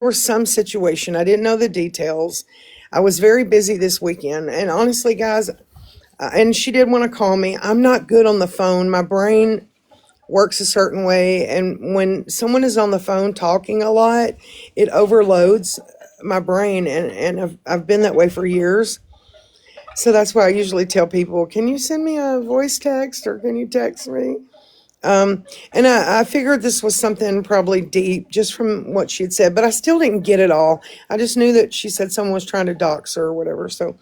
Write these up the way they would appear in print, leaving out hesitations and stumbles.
was some situation. I didn't know the details. I was very busy this weekend. And honestly, guys, and she did want to call me. I'm not good on the phone. My brain works a certain way. And when someone is on the phone talking a lot, it overloads my brain. And I've been that way for years. So that's why I usually tell people, can you send me a voice text or can you text me? And I figured this was something probably deep just from what she had said, but I still didn't get it all. I just knew that she said someone was trying to dox her or whatever. So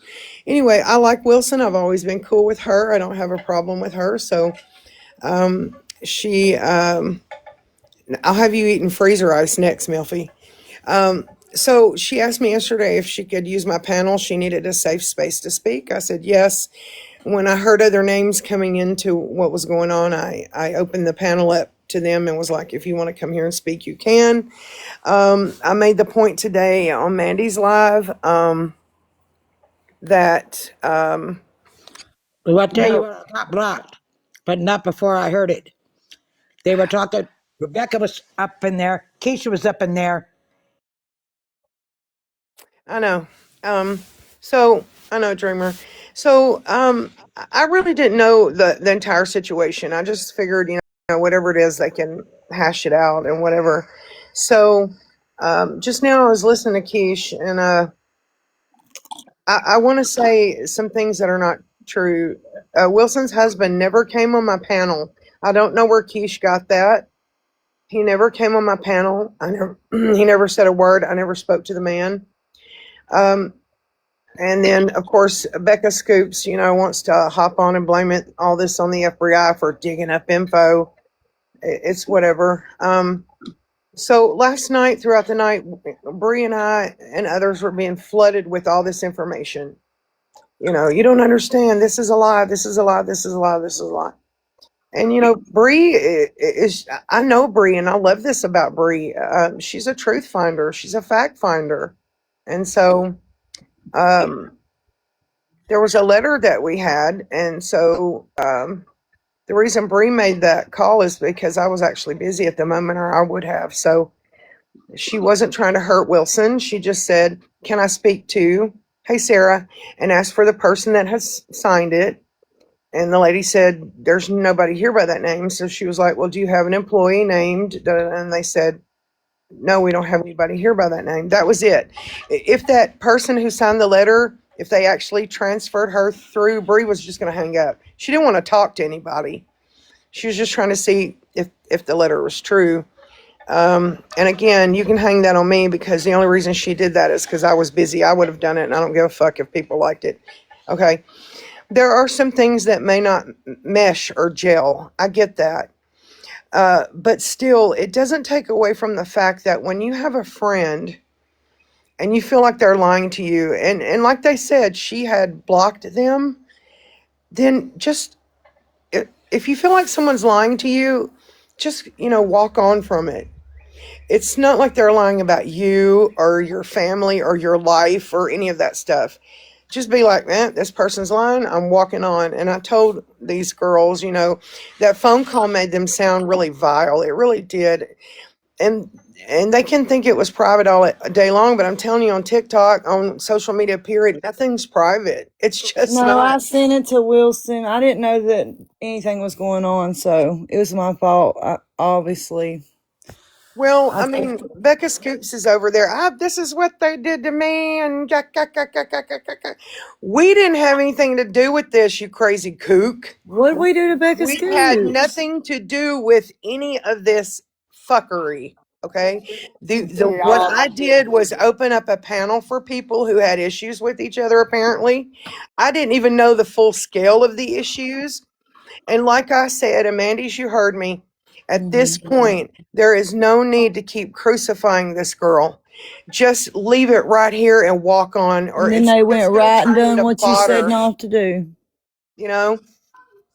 anyway, I like Wilson. I've always been cool with her. I don't have a problem with her. So she, I'll have you eating freezer ice next, Milfy. So she asked me yesterday if she could use my panel. She needed a safe space to speak. I said yes. When I heard other names coming into what was going on, I opened the panel up to them and was like, if you want to come here and speak, you can. I made the point today on Mandy's Live that, Well, I tell you no, what, I got blocked, but not before I heard it. They were talking. Rebecca was up in there. Keisha was up in there. I know. Um, so I know, Dreamer. So I really didn't know the entire situation. I just figured, whatever it is, they can hash it out and whatever. So just now I was listening to Keish, and I want to say some things that are not true. Wilson's husband never came on my panel. I don't know where Keish got that. He never came on my panel. I never, he never said a word. I never spoke to the man. Um, And then, of course, Becca Scoops, wants to hop on and blame it all this on the FBI for digging up info. It's whatever. So last night, throughout the night, Bree and I and others were being flooded with all this information. You don't understand. This is a lie. This is a lie. This is a lie. This is a lie. And Bree is. I know Bree, and I love this about Bree. She's a truth finder. She's a fact finder, and so. Um, there was a letter that we had, and so the reason Bree made that call is because I was actually busy at the moment, or I would have. So she wasn't trying to hurt Wilson. She just said, "Can I speak to, hey Sarah," and asked for the person that has signed it. And the lady said, "There's nobody here by that name." So she was like, "Well, do you have an employee named?" And they said, "No, we don't have anybody here by that name." That was it. If that person who signed the letter, if they actually transferred her through, Bree was just going to hang up. She didn't want to talk to anybody. She was just trying to see if the letter was true. And again, you can hang that on me because the only reason she did that is because I was busy. I would have done it, and I don't give a fuck if people liked it. Okay. There are some things that may not mesh or gel. I get that. But still, it doesn't take away from the fact that when you have a friend and you feel like they're lying to you, and like they said, she had blocked them, then just if you feel like someone's lying to you, just walk on from it. It's not like they're lying about you or your family or your life or any of that stuff. Just be like, man, this person's lying. I'm walking on. And I told these girls, that phone call made them sound really vile. It really did. And they can think it was private all day long, but I'm telling you, on TikTok, on social media, period, nothing's private. It's just No, I not. sent it to Wilson. I didn't know that anything was going on, so it was my fault. Obviously, Well, I I mean, Becca Scoops is over there. This is what they did to me, and we didn't have anything to do with this, you crazy kook. what did we do to Becca We had Scoops? nothing to do with any of this fuckery. Okay. The what Yeah. I did was open up a panel for people who had issues with each other, apparently. I didn't even know the full scale of the issues. And like I said, Amanda's, you heard me. At this Mhm. point, there is no need to keep crucifying this girl. Just leave it right here and walk on, or And then it's they just went going to right and turn done into what you said fodder, not to do. you know?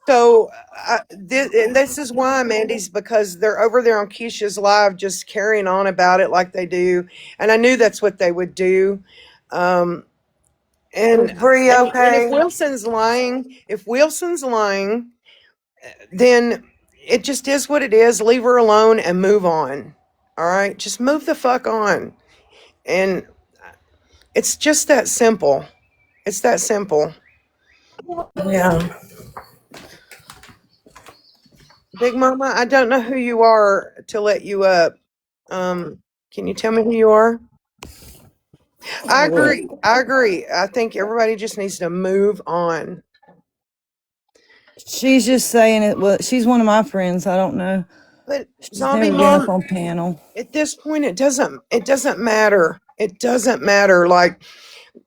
So and this is why, Mandy's, because they're over there on Keisha's live, just carrying on about it like they do, and I knew that's what they would do. Um, Is and Bree and okay? if Wilson's lying, then it just is what it is. Leave her alone and move on. All right, just move the fuck on. And it's just that simple. It's that simple. Yeah. Big Mama, I don't know who you are to let you up. Can you tell me who you are? I Well, agree. I agree. I think everybody just needs to move on. she's just saying it. Well, she's one of my friends. I don't know. But She's Zombie never been up Mom, on panel. at this point it doesn't matter. It doesn't matter like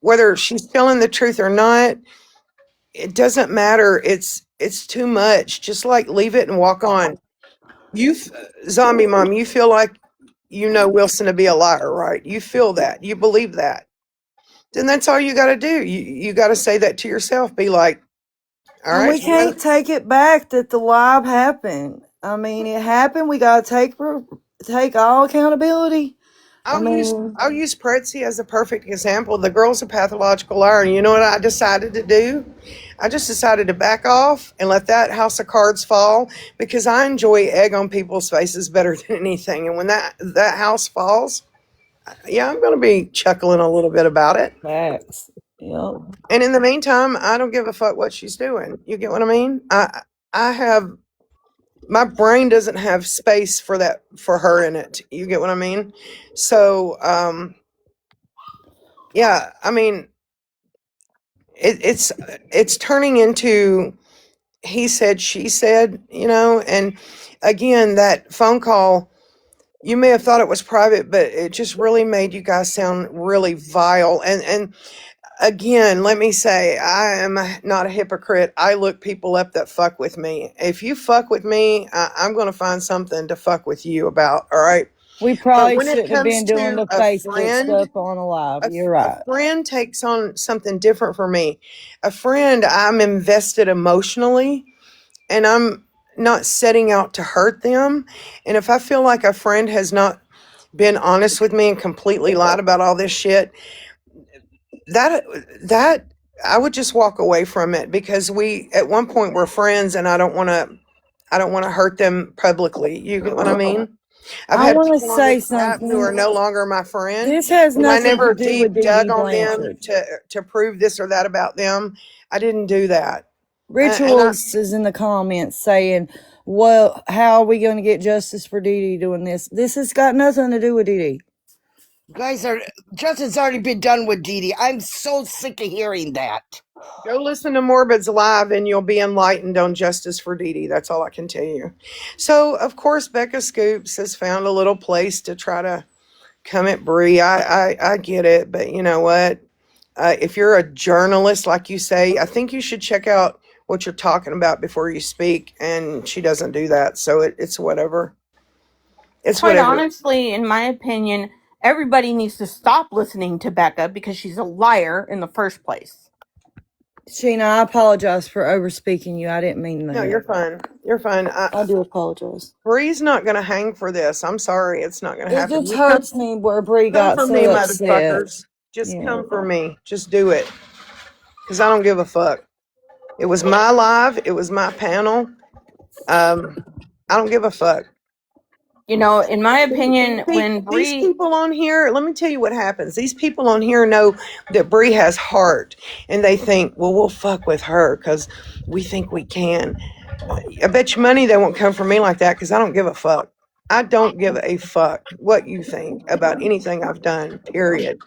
whether she's telling the truth or not. It doesn't matter. It's too much. Just like leave it and walk on. Zombie Mom, you feel like you know Wilson to be a liar, right? You feel that. You believe that. Then that's all you got to do. You got to say that to yourself. Be like, all And right, we can't take it back that the live happened. I mean, it happened. We got to take all accountability. I mean, I'll use Pretzi as a perfect example. The girl's a pathological liar. And you know what I decided to do? I just decided to back off and let that house of cards fall because I enjoy egg on people's faces better than anything. And when that house falls, yeah, I'm going to be chuckling a little bit about it. facts. Yep. And in the meantime, I don't give a fuck what she's doing. You get what I mean? I have my brain doesn't have space for that for her in it. You get what I mean? So, yeah, I mean, it's turning into he said, she said, and again, that phone call, you may have thought it was private, but it just really made you guys sound really vile. And again, let me say, I am not a hypocrite. I look people up that fuck with me. If you fuck with me, I'm going to find something to fuck with you about. All right. We But probably when it shouldn't have comes been doing to the Facebook stuff on a live. You're a right. friend takes on something different for me. A friend, I'm invested emotionally and I'm not setting out to hurt them. And if I feel like a friend has not been honest with me and completely lied about all this shit, that that I would just walk away from it because we at one point were friends and I don't want to hurt them publicly. You get what I mean? I've I had want to people on this say app who are something. no longer my friend, This has and I nothing to never do with deep Dee dug Dee on them Blanchard. to prove this or that about them. I didn't do that. And I Rituals is in the comments saying, well, how are we going to get justice for Dee Dee doing this? This has got nothing to do with Dee Dee. Guys, justice already been done with Dee Dee. I'm so sick of hearing that. go listen to Morbid's live, and you'll be enlightened on justice for Dee Dee. That's all I can tell you. So, of course, Becca Scoops has found a little place to try to come at Bree. I get it, but you know what? If you're a journalist, like you say, I think you should check out what you're talking about before you speak. And she doesn't do that, so it's whatever. It's Quite whatever. honestly, in my opinion, everybody needs to stop listening to Becca because she's a liar in the first place. Sheena, I apologize for overspeaking you. I didn't mean that. No, you're fine. You're fine. I do apologize. Bree's not going to hang for this. I'm sorry, it's not going to It happen. just hurts me where Bree Come got for me, so upset. motherfuckers. Just Yeah. come for me. Just do it, because I don't give a fuck. It was my live. It was my panel. I don't give a fuck. You know, in my opinion, when These Bree, people on here, let me tell you what happens. These people on here know that Bree has heart, and they think, well, we'll fuck with her because we think we can. I bet you money they won't come for me like that because I don't give a fuck. I don't give a fuck what you think about anything I've done, period.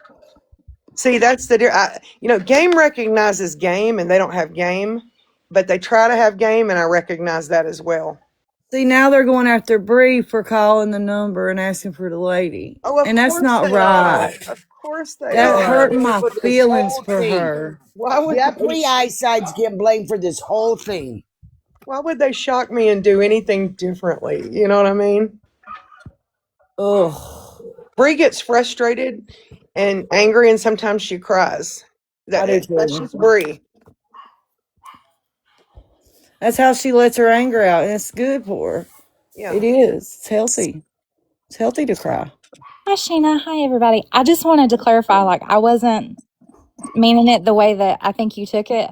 See, that's game recognizes game and they don't have game, but they try to have game, and I recognize that as well. See, now they're going after Bree for calling the number and asking for the lady. Oh, of And that's course not they are. right. Of course they That are. hurt my For this feelings whole for thing. her. Why would The Upper East Side's getting blamed for this whole thing. Why would they shock me and do anything differently? You know what I mean? Ugh. Bree gets frustrated and angry, and sometimes she cries. I do That's too. just Bree. That's how she lets her anger out, and it's good for her. Yeah. It is. It's healthy. It's healthy to cry. Hi, Sheena. Hi, everybody. I just wanted to clarify, like, I wasn't meaning it the way that I think you took it.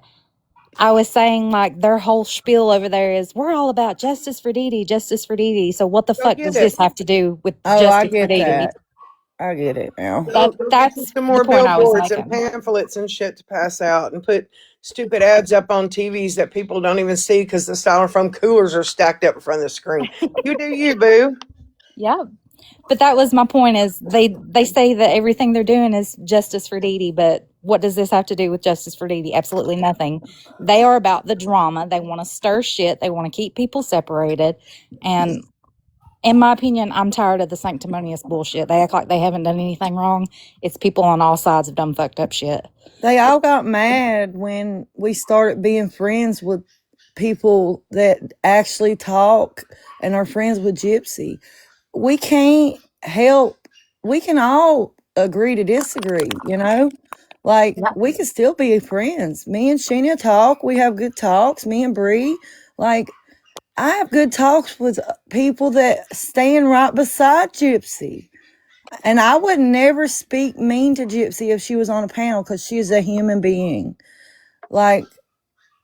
I was saying, like, their whole spiel over there is, we're all about justice for Dee Dee, justice for Dee Dee. So what the Go fuck get does it. this have to do with Oh, I justice for get Dee Dee? that. I get it now. Go get you That's some the more point I was billboards and making. pamphlets and shit to pass out, and put stupid ads up on TVs that people don't even see because the styrofoam coolers are stacked up in front of the screen. You do you, boo. Yeah. But that was my point is they say that everything they're doing is justice for Dee Dee, but what does this have to do with justice for Dee Dee? Absolutely nothing. They are about the drama. They want to stir shit. They want to keep people separated. And in my opinion, I'm tired of the sanctimonious bullshit. They act like they haven't done anything wrong. It's people on all sides have done fucked up shit. They all got mad when we started being friends with people that actually talk and are friends with Gypsy. We can't help, we can all agree to disagree, you know? Like, Yeah. we can still be friends. Me and Sheena talk. We have good talks. Me and Bree. Like, I have good talks with people that stand right beside Gypsy. And I would never speak mean to Gypsy if she was on a panel because she is a human being. Like,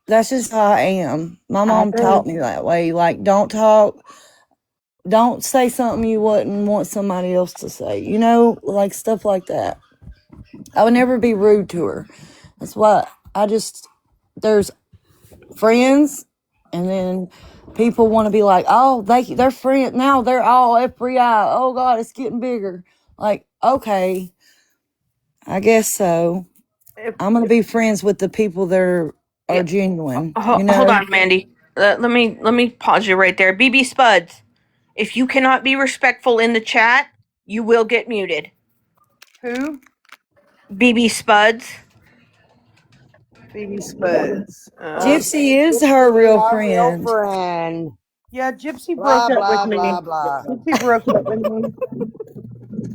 that's just how I am. My I mom agree. taught me that way. Like, don't talk, don't say something you wouldn't want somebody else to say, you know, like stuff like that. I would never be rude to her. That's why there's friends, and then people want to be like, oh, they're friends. Now they're all FBI. Oh, God, it's getting bigger. Like, okay, I guess so. If, I'm going to if be friends with the people that are Yeah. genuine, you Hold know? on, Mandy. Let me pause you right there. BB Spuds, if you cannot be respectful in the chat, you will get muted. who? BB Spuds. Phoebe Spuds. Gypsy is her Gypsy, real our real friend. friend. Yeah, Gypsy broke Blah, up with blah, me. blah, blah. Gypsy broke up with me,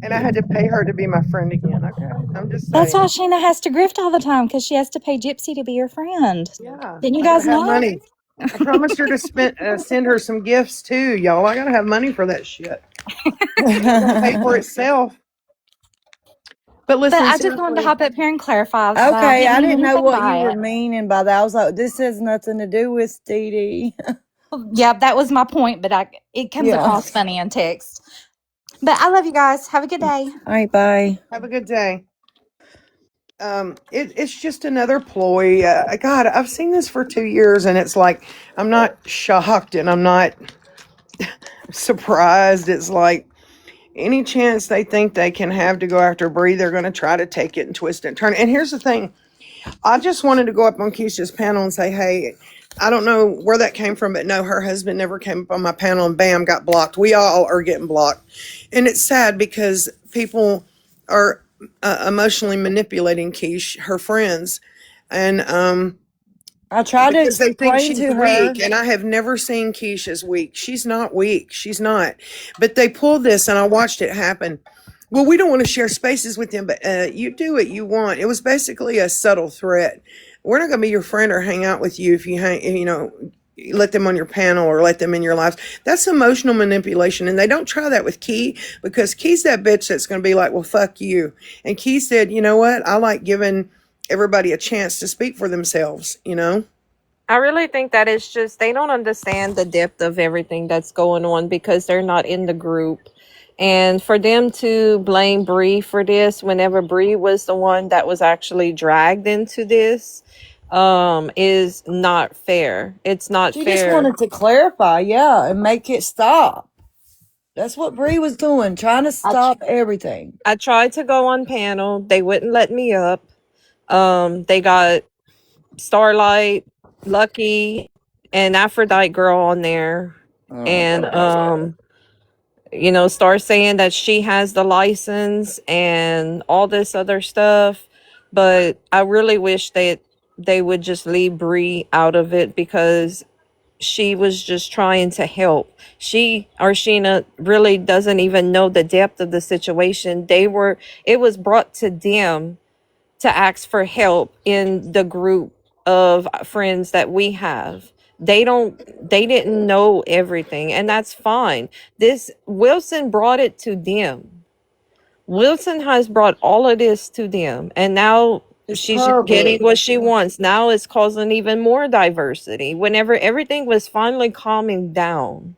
and I had to pay her to be my friend again. Okay, I'm just That's why saying. Sheena has to grift all the time because she has to pay Gypsy to be her friend. Yeah, Didn't you I gotta guys have know? money. I promised her to send her some gifts too, y'all. I gotta have money for that shit. It ain't gonna pay for itself. But But listen, I just wanted to seriously, hop up here and clarify that I Okay, didn't I mean didn't know anything what you by were it. meaning by that. I was like, this has nothing to do with Dee Dee. Yeah, that was my point, but it comes Yeah. across funny in text. But I love you guys. Have a good day. All right, bye. have a good day. It's just another ploy. God, I've seen this for 2 years, and it's like I'm not shocked and I'm not surprised. It's like any chance they think they can have to go after Bree, they're going to try to take it and twist it and turn it. And here's the thing: I just wanted to go up on Keisha's panel and say, hey, I don't know where that came from, but no, her husband never came up on my panel, and bam, got blocked. We all are getting blocked. And it's sad because people are emotionally manipulating Keish, her friends. And I tried to because they think explain she's to weak, her. and I have never seen Keish as weak. She's not weak. She's not. But they pulled this, and I watched it happen. Well, we don't want to share spaces with them, but you do what you want. It was basically a subtle threat. We're not going to be your friend or hang out with you if you hang, let them on your panel or let them in your lives. That's emotional manipulation, and they don't try that with Key because Key's that bitch that's going to be like, well, fuck you. And Key said, you know what? I like giving everybody a chance to speak for themselves, you know? I really think that it's just they don't understand the depth of everything that's going on because they're not in the group. And for them to blame Bree for this whenever Bree was the one that was actually dragged into this is not fair. It's not She just fair. wanted to clarify, yeah, and make it stop. That's what Bree was doing, trying to I tr- stop everything. I tried to go on panel. They wouldn't let me up. They got Starlight, Lucky, and Aphrodite girl on there. And start saying that she has the license and all this other stuff. But I really wish that they would just leave Bree out of it because she was just trying to help. She or Sheena really doesn't even know the depth of the situation. It was brought to them to ask for help in the group of friends that we have. They didn't know everything, and that's fine. This Wilson brought it to them. Wilson has brought all of this to them, and now It's she's getting public. what she wants. Now it's causing even more diversity. Whenever everything was finally calming down,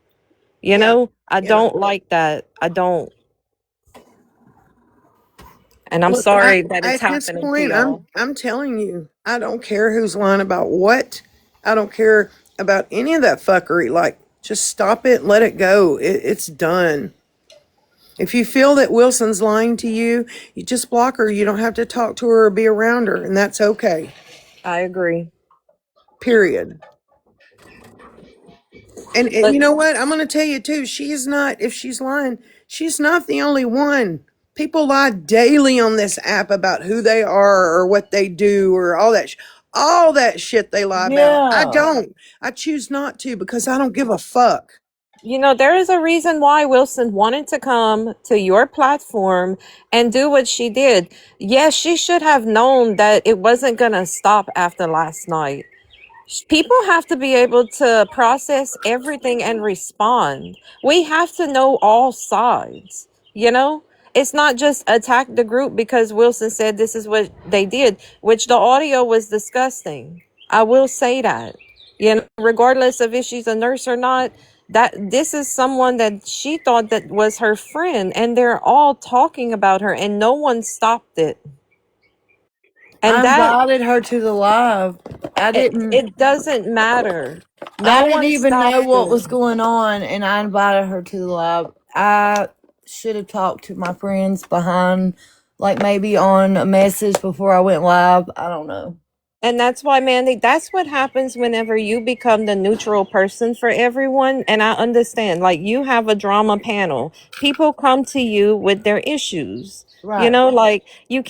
Yeah. I Yeah. don't like that. I don't. And I'm Look, sorry that it's at this happening to point, y'all. I'm telling you, I don't care who's lying about what. I don't care about any of that fuckery. Like, just stop it, let it go. It's done. If you feel that Wilson's lying to you, you just block her. You don't have to talk to her or be around her, and that's okay. I agree. Period. And But you know what? I'm going to tell you too. She is not. If she's lying, she's not the only one. People lie daily on this app about who they are or what they do or all that shit they lie about. I Yeah. don't. I choose not to because I don't give a fuck. there is a reason why Wilson wanted to come to your platform and do what she did. Yes, she should have known that it wasn't going to stop after last night. People have to be able to process everything and respond. We have to know all sides, you know? It's not just attack the group because Wilson said this is what they did, which the audio was disgusting. I will say that. Regardless of if she's a nurse or not, that this is someone that she thought that was her friend, and they're all talking about her and no one stopped it. And I that invited her to the live. I it, didn't it doesn't matter. I No didn't one even know stopped what was it. going on, and I invited her to the live. I should have talked to my friends behind, like maybe on a message before I went live. I don't know. And that's why, Mandy, that's what happens whenever you become the neutral person for everyone. And I understand, like, you have a drama panel. People come to you with their issues. Right. Like you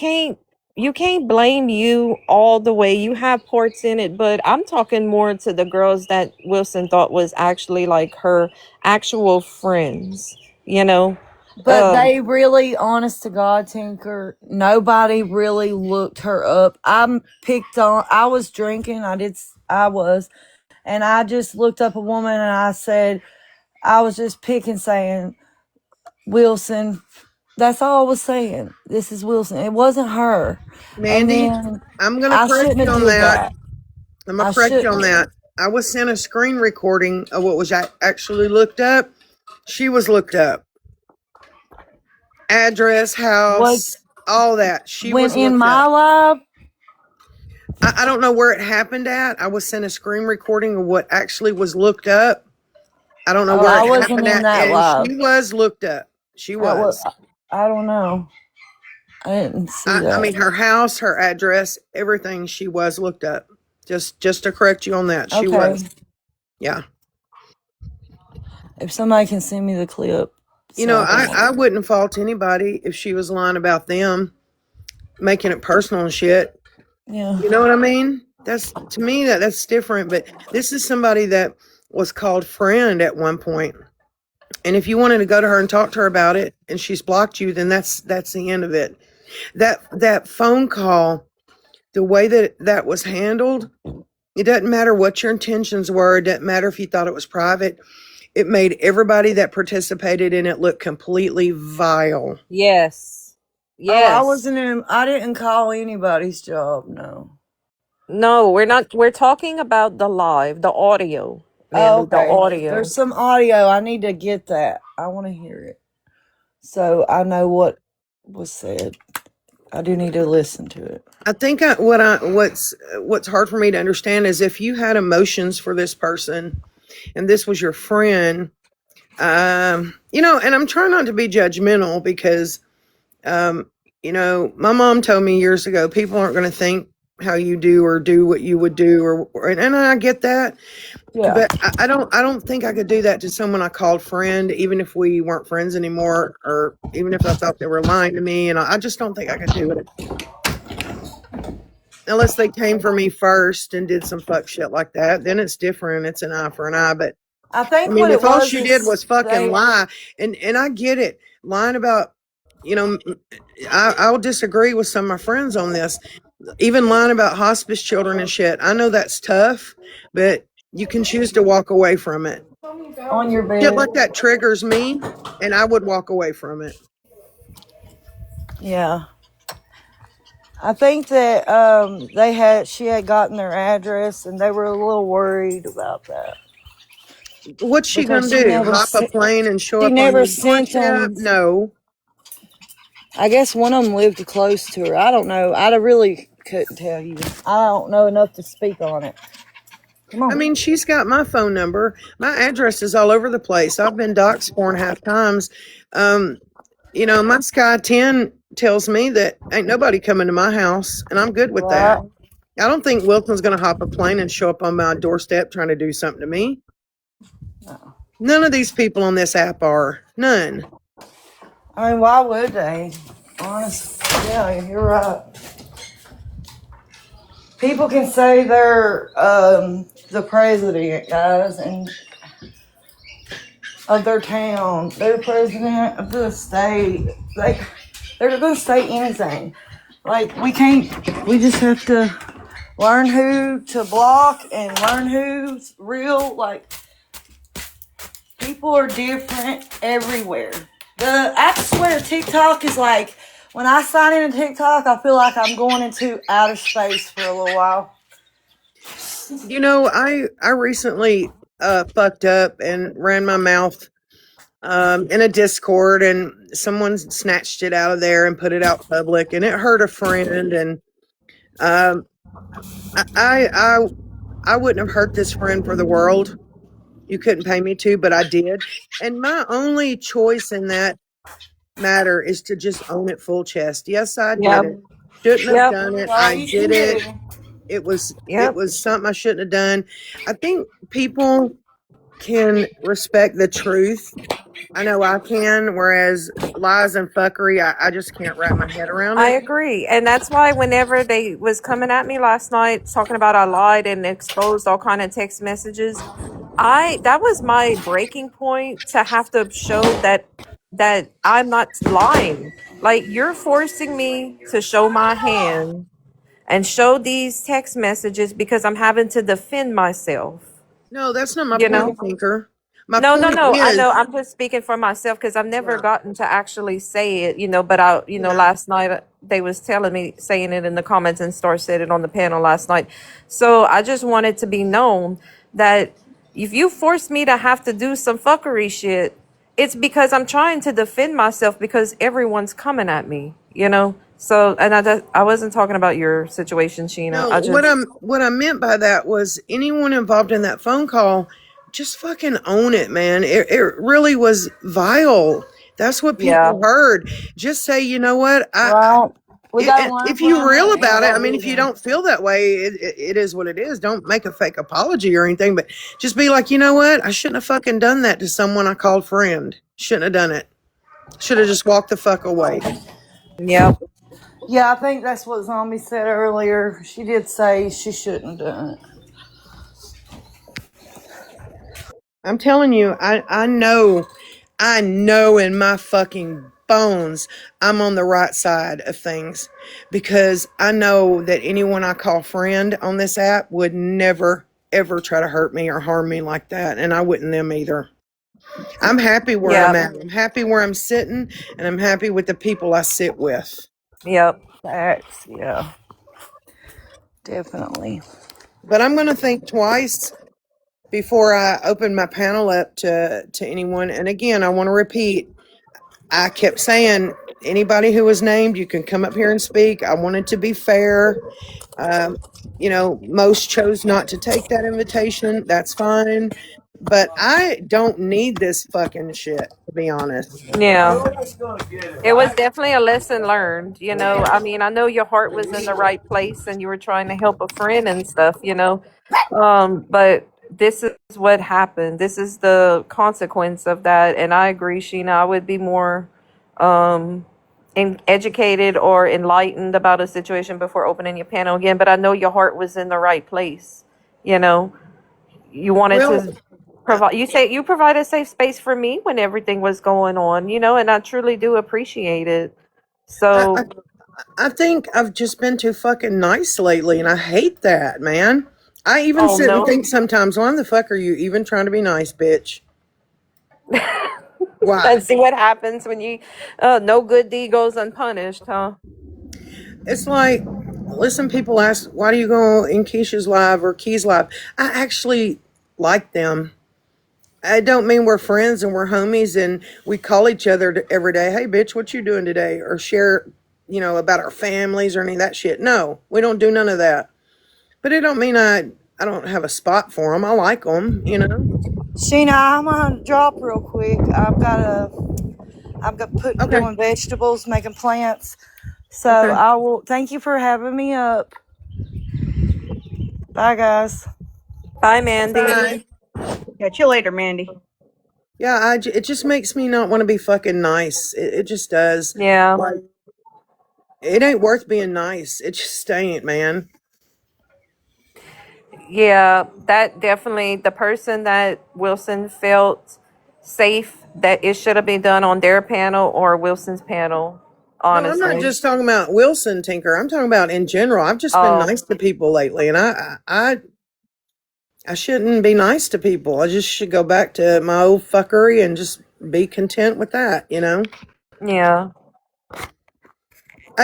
can't blame you all the way. You have parts in it, but I'm talking more to the girls that Wilson thought was actually like her actual friends, you know. But they really, honest to God, Tinker, nobody really looked her up. I was drinking, I was, and I just looked up a woman and I said, I was just picking saying, Wilson. That's all I was saying. This is Wilson. It wasn't her. And Mandy, then I'm going to I correct shouldn't you have on did that. that. I'm going I to correct you on shouldn't. that. I was sent a screen recording of what was actually looked up. She was looked up. Address, Was house, all that. She when was in looked my up. live. I don't know where it happened at. I was sent a screen recording of what actually was looked up. I don't know Oh, where I it wasn't happened in at. that And live. she was looked up. She I was. was. I don't know. I didn't see I that. mean, her house, her address, everything, she was looked up. Just to correct you on that. She Okay. was. Yeah. If somebody can send me the clip, You so know, I can I watch. wouldn't fault anybody if she was lying about them, making it personal and shit. Yeah. You know what I mean? That's to me that's different. But this is somebody that was called friend at one point. And if you wanted to go to her and talk to her about it and she's blocked you, then that's the end of it. That phone call, the way that was handled, it doesn't matter what your intentions were, it doesn't matter if you thought it was private. It made everybody that participated in it look completely vile. Yes. Oh, Yes. I didn't call anybody's job. No. No, we're not. We're talking about the live, the audio, Oh, Mandy, the okay. audio. There's some audio. I need to get that. I want to hear it, so I know what was said. I do need to listen to it. I think what's hard for me to understand is if you had emotions for this person and this was your friend, and I'm trying not to be judgmental because, my mom told me years ago, people aren't going to think how you do or do what you would do, and I get that, Yeah. but I don't think I could do that to someone I called friend, even if we weren't friends anymore, or even if I thought they were lying to me, and I just don't think I could do it unless they came for me first and did some fuck shit like that. Then it's different. It's an eye for an eye, but I I think what mean, it if all was she did is was fucking they. lie, and I get it, lying about, you know, I'll disagree with some of my friends on this, even lying about hospice children and shit. I know that's tough, but you can choose to walk away from it. On your Shit bed. like that triggers me, and I would walk away from it. Yeah. I think that she had gotten their address and they were a little worried about that What's she gonna because do? Hop a plane and show she up on never your sent doorstep? them. No. I guess one of them lived close to her. I don't know. I really couldn't tell you. I don't know enough to speak on it. Come I on. mean, she's got my phone number. My address is all over the place. I've been doxxed 4.5 times. My Sky 10 tells me that ain't nobody coming to my house, and I'm good with that. Right. I don't think Wilton's going to hop a plane and show up on my doorstep trying to do something to me. No. None of these people on this app are. None. I mean, why would they? Honestly, yeah, you're right. People can say they're the president, guys, and of their town. They're president of the state. They're gonna say anything. Like we can't. We just have to learn who to block and learn who's real. Like people are different everywhere. I swear TikTok is like when I sign into TikTok, I feel like I'm going into outer space for a little while. I recently fucked up and ran my mouth in a Discord, and someone snatched it out of there and put it out public, and it hurt a friend. And um, I wouldn't have hurt this friend for the world. You couldn't pay me to, but I did. And my only choice in that matter is to just own it full chest. Yes, I did Yep. it. Shouldn't have Yep. done it. Well, I you did should it. do. It was Yep. something I shouldn't have done. I think people can respect the truth. I know I can, whereas lies and fuckery, I just can't wrap my head around I it. agree. And that's why whenever they was coming at me last night talking about I lied and exposed all kind of text messages, that was my breaking point to have to show that I'm not lying. Like you're forcing me to show my hand and show these text messages because I'm having to defend myself, No, that's not my you point, know? thinker. My No, no, point no. I is, know. I'm just speaking for myself because I've never yeah, gotten to actually say it, But yeah. last night they was telling me saying it in the comments, and Star said it on the panel last night. So I just wanted to be known that if you force me to have to do some fuckery shit, it's because I'm trying to defend myself because everyone's coming at me. So, and I wasn't talking about your situation, Sheena. No, I just, what I meant by that was anyone involved in that phone call, just fucking own it, man. It really was vile. That's what yeah, people heard. Just say, you know what? Well, we gotta learn If you're from real it and we about it, I gotta mean, do it if you again. don't feel that way, it is what it is. Don't make a fake apology or anything, but just be like, you know what? I shouldn't have fucking done that to someone I called friend. Shouldn't have done it. Should have just walked the fuck away. yep, Yeah, I think that's what Zombie said earlier. She did say she shouldn't have done it. I'm telling you, I know in my fucking bones I'm on the right side of things, because I know that anyone I call friend on this app would never ever try to hurt me or harm me like that, and I wouldn't them either. I'm happy where I'm yep, at. I'm happy where I'm sitting, and I'm happy with the people I sit with. yep. Facts, yeah. Definitely. But I'm going to think twice before I open my panel up to anyone. And again, I want to repeat, I kept saying, anybody who was named, you can come up here and speak. I wanted to be fair. Um, most chose not to take that invitation. That's fine. But I don't need this fucking shit, to be honest. Yeah. It was definitely a lesson learned. I mean, I know your heart was in the right place and you were trying to help a friend and stuff. But this is what happened. This is the consequence of that. And I agree, Sheena. I would be more um, educated or enlightened about a situation before opening your panel again. But I know your heart was in the right place. You know, you wanted Well, to provide. You say you provide a safe space for me when everything was going on. And I truly do appreciate it. I, I, So, I think I've just been too fucking nice lately, and I hate that, man. I even oh sit and no. think sometimes, why the fuck are you even trying to be nice, bitch? Why? And see what happens when you no good deed goes unpunished, huh? It's like, listen, people ask, why do you go in Keisha's live or Key's live? I actually like them. I don't mean we're friends and we're homies and we call each other every day. Hey, bitch, what you doing today? Or share, about our families or any of that shit. No, we don't do none of that. But it don't mean I don't have a spot for them. I like them. Sheena, I'm gonna drop real quick. I've got putting Okay. doing vegetables, making plants. So Okay. I will thank you for having me up. Bye guys. Bye, Mandy. Bye. Catch you later, Mandy. Yeah, it just makes me not want to be fucking nice. It just does. Yeah. Like, it ain't worth being nice. It just ain't, man. Yeah, that definitely, the person that Wilson felt safe that it should have been done on their panel or Wilson's panel, No, I'm not honestly. just talking about Wilson Tinker. I'm talking about in general. I've just been Oh, nice to people lately, and I shouldn't be nice to people. I just should go back to my old fuckery and just be content with that. yeah.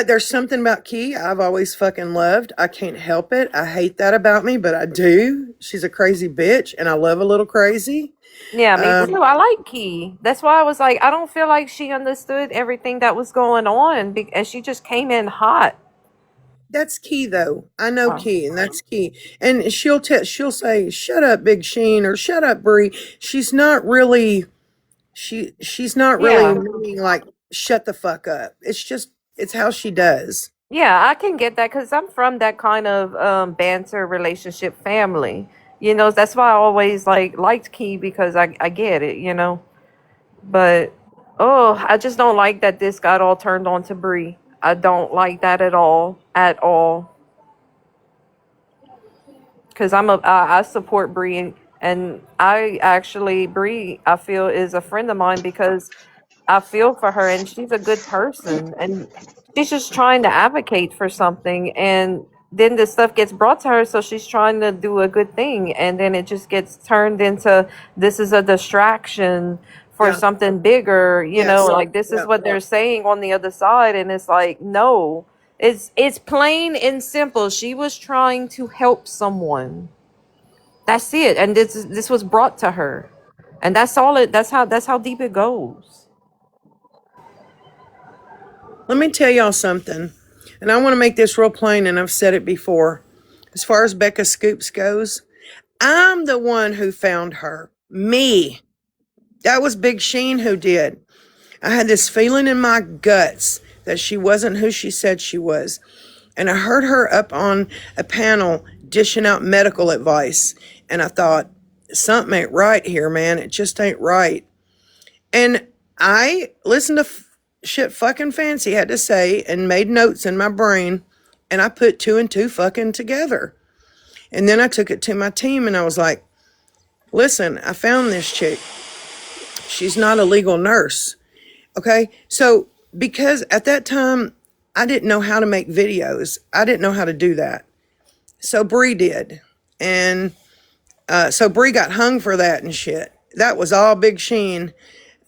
There's something about Key I've always fucking loved. I can't help it. I hate that about me, but I do. She's a crazy bitch, and I love a little crazy. Yeah, me Um, too. I like Key. That's why I was like, I don't feel like she understood everything that was going on and she just came in hot. that's Key, though. I know Oh, Key, and that's Key. And she'll say, "Shut up, Big Sheen," or "Shut up, Bree." She's not really she's not really yeah. meaning like shut the fuck up. It's how she does. Yeah, I can get that because I'm from that kind of banter relationship family. That's why I always liked Key because I get it. But I just don't like that this got all turned on to Bree. I don't like that at all, at all. Because I support Bree and I actually Bree I feel is a friend of mine because I feel for her and she's a good person and she's just trying to advocate for something and then this stuff gets brought to her so she's trying to do a good thing and then it just gets turned into this is a distraction for Yeah. something bigger, Yes. like this is Yeah. what they're saying on the other side and it's like no. It's plain and simple. She was trying to help someone. That's it. And this was brought to her. And that's all it that's how deep it goes. Let me tell y'all something. And I want to make this real plain, and I've said it before. As far as Becca Scoops goes, I'm the one who found her. Me. That was Big Sheen who did. I had this feeling in my guts that she wasn't who she said she was. And I heard her up on a panel dishing out medical advice. And I thought, something ain't right here, man. It just ain't right. And I listened to shit fucking Fancy had to say and made notes in my brain. And I put two and two fucking together. And then I took it to my team and I was like, listen, I found this chick. She's not a legal nurse. Okay. So, because at that time, I didn't know how to make videos, I didn't know how to do that. So, Bree did. And so, Bree got hung for that and shit. That was all Big Sheen.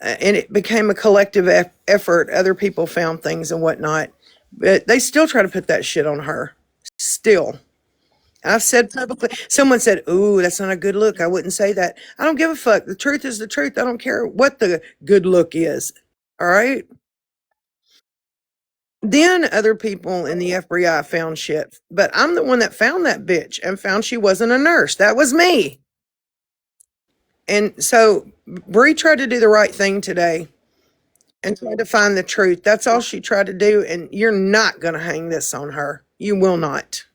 And it became a collective effort. Other people found things and whatnot. But they still try to put that shit on her. Still. I've said publicly, someone said, "Ooh, that's not a good look." I wouldn't say that. I don't give a fuck. The truth is the truth. I don't care what the good look is. All right. Then other people in the FBI found shit. But I'm the one that found that bitch and found she wasn't a nurse. That was me. And so Bree tried to do the right thing today and tried to find the truth. That's all she tried to do. And you're not going to hang this on her. You will not.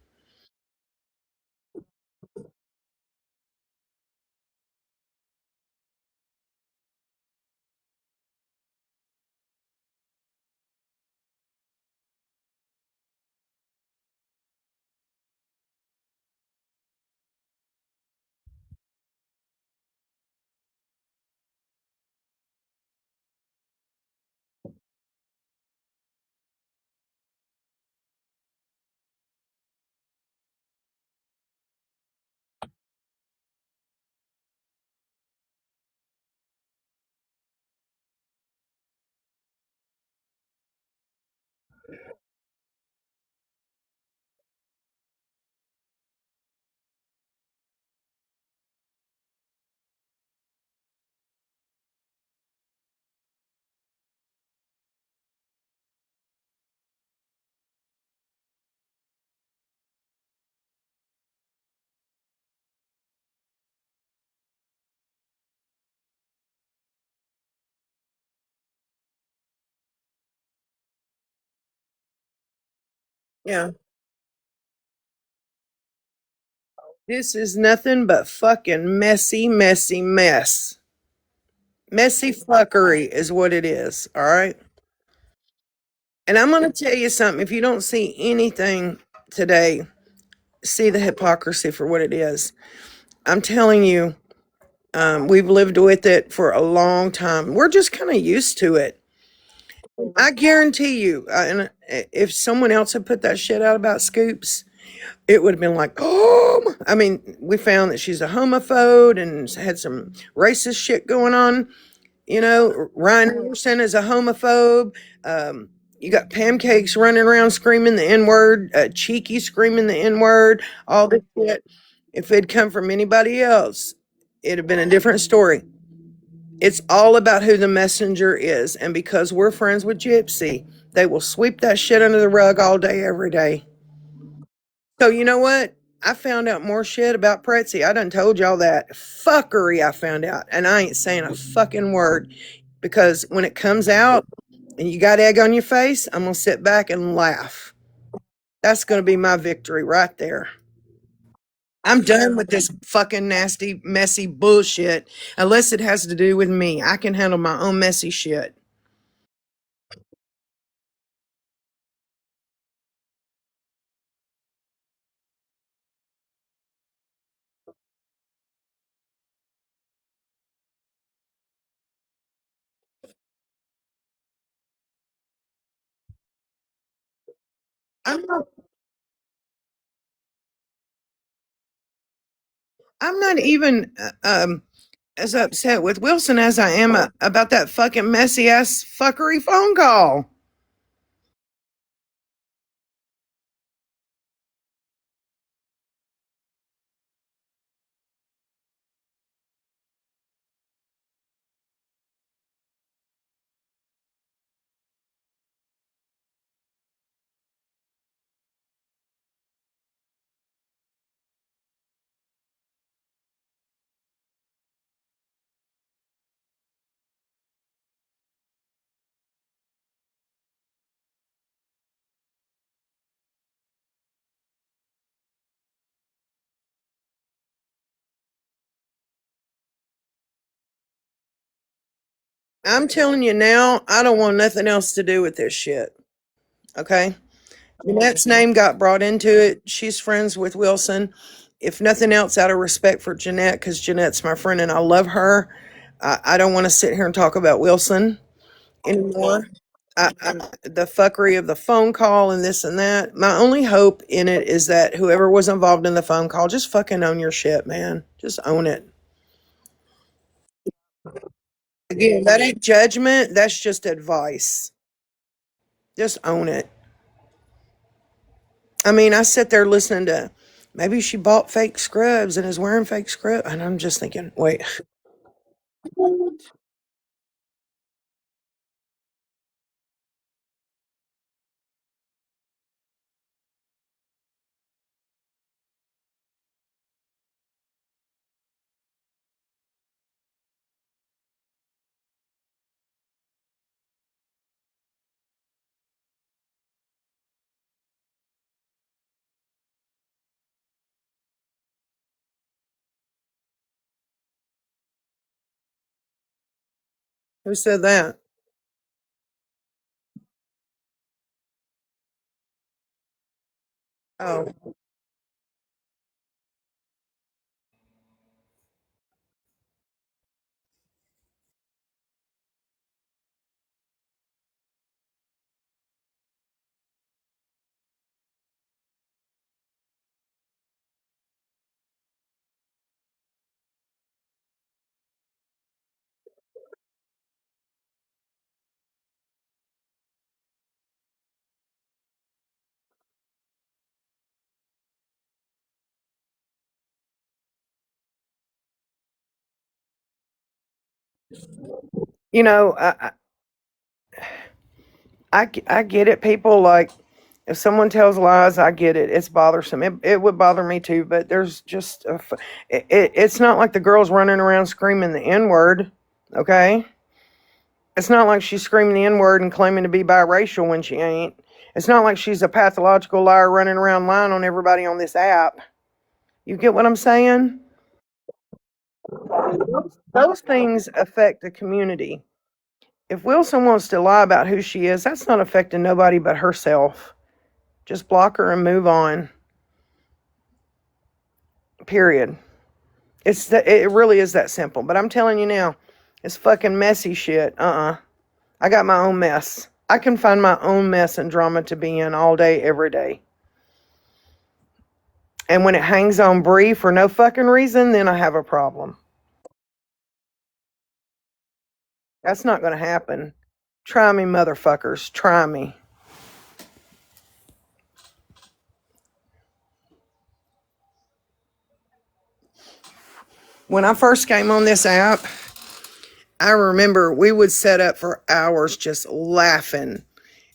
Yeah. This is nothing but fucking messy, messy mess. Messy fuckery is what it is. All right. And I'm going to tell you something. If you don't see anything today, see the hypocrisy for what it is. I'm telling you, we've lived with it for a long time. We're just kind of used to it. I guarantee you, and if someone else had put that shit out about Scoops, it would have been like, oh, I mean, we found that she's a homophobe and had some racist shit going on. You know, Ryan Anderson is a homophobe. You got pancakes running around screaming the N word, Cheeky screaming the N word, all this shit. If it'd come from anybody else, it'd have been a different story. It's all about who the messenger is. And because we're friends with Gypsy, they will sweep that shit under the rug all day, every day. So, you know what? I found out more shit about Pretzi. I done told y'all that fuckery I found out. And I ain't saying a fucking word because when it comes out and you got egg on your face, I'm going to sit back and laugh. That's going to be my victory right there. I'm done with this fucking nasty, messy bullshit unless it has to do with me. I can handle my own messy shit. I'm not, I'm not even as upset with Wilson as I am about that fucking messy ass fuckery phone call. I'm telling you now, I don't want nothing else to do with this shit. Okay? Jeanette's name got brought into it. She's friends with Wilson. If nothing else, out of respect for Jeanette, because Jeanette's my friend and I love her, I don't want to sit here and talk about Wilson anymore. The fuckery of the phone call and this and that. My only hope in it is that whoever was involved in the phone call, just fucking own your shit, man. Just own it. Again, that ain't judgment. That's just advice. Just own it. I mean, I sit there listening to maybe she bought fake scrubs and is wearing fake scrubs. And I'm just thinking, wait, who said that? Oh, you know, I get it. People like, if someone tells lies, I get it. It's bothersome. It would bother me too, but there's just, it's not like the girl's running around screaming the N word, okay? It's not like she's screaming the N word and claiming to be biracial when she ain't. It's not like she's a pathological liar running around lying on everybody on this app. You get what I'm saying? Those things affect the community. If Wilson wants to lie about who she is, that's not affecting nobody but herself. Just block her and move on. Period. It really is that simple. But I'm telling you now, it's fucking messy shit. I got my own mess. I can find my own mess and drama to be in all day, every day. And when it hangs on Bree for no fucking reason, then I have a problem. That's not going to happen. Try me, motherfuckers. Try me. When I first came on this app, I remember we would set up for hours just laughing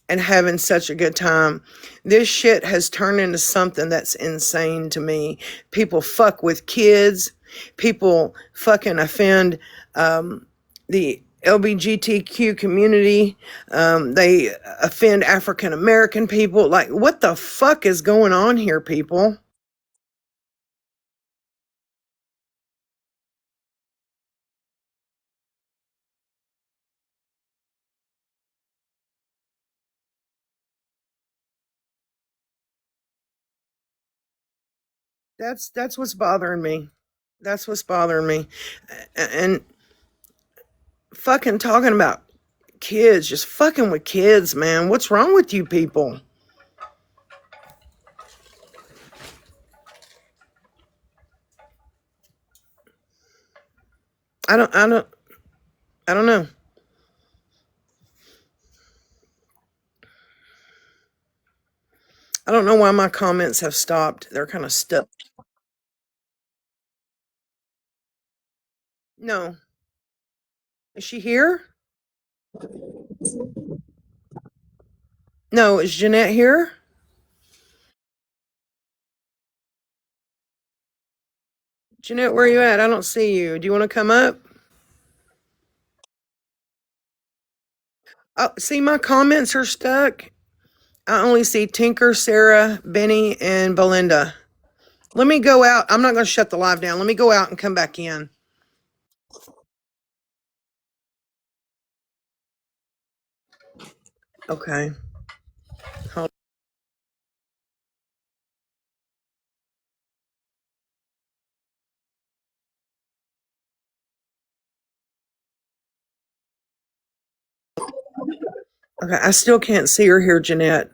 and having such a good time. This shit has turned into something that's insane to me. People fuck with kids. People fucking offend the LGBTQ community. They offend African American people. Like, what the fuck is going on here, people? That's what's bothering me. That's what's bothering me. And fucking talking about kids, just fucking with kids, man. What's wrong with you people? I don't I don't I don't know. I don't know why my comments have stopped. They're kind of stuck. No. Is she here? No, is Jeanette here? Jeanette, where are you at? I don't see you. Do you want to come up? Oh, see, my comments are stuck. I only see Tinker, Sarah, Benny, and Belinda. Let me go out. I'm not going to shut the live down. Let me go out and come back in. Okay. Hold. Okay, I still can't see her here, Jeanette.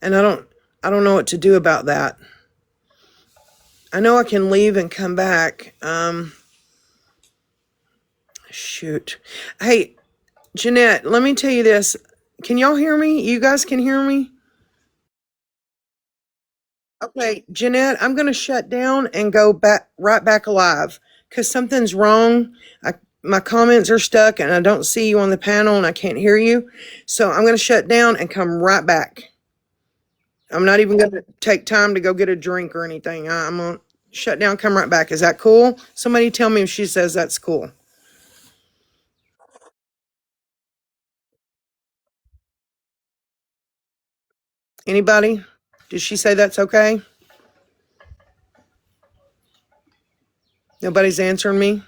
And I don't know what to do about that. I know I can leave and come back. Shoot. Hey, Jeanette, let me tell you this. Can y'all hear me? You guys can hear me? Okay, Jeanette, I'm going to shut down and go back right back alive because something's wrong. My comments are stuck and I don't see you on the panel and I can't hear you. So I'm going to shut down and come right back. I'm not even going to take time to go get a drink or anything. I'm going to shut down, come right back. Is that cool? Somebody tell me if she says that's cool. Anybody? Did she say that's okay? Nobody's answering me.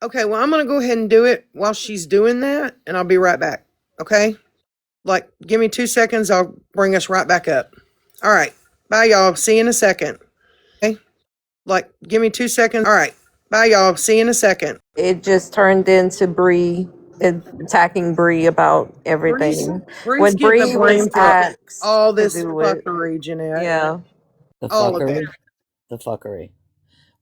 Okay, well, I'm going to go ahead and do it while she's doing that, and I'll be right back. Okay? Like, give me 2 seconds. I'll bring us right back up. All right. Bye, y'all. See you in a second. Okay? Like, give me 2 seconds. All right. Bye, y'all. See you in a second. It just turned into Bree attacking Bree about Bree's, everything. Bree's When getting the Bree was blame for asked all to this do it, fuckery, Jeanette. yeah. The All of it. fuckery? The fuckery.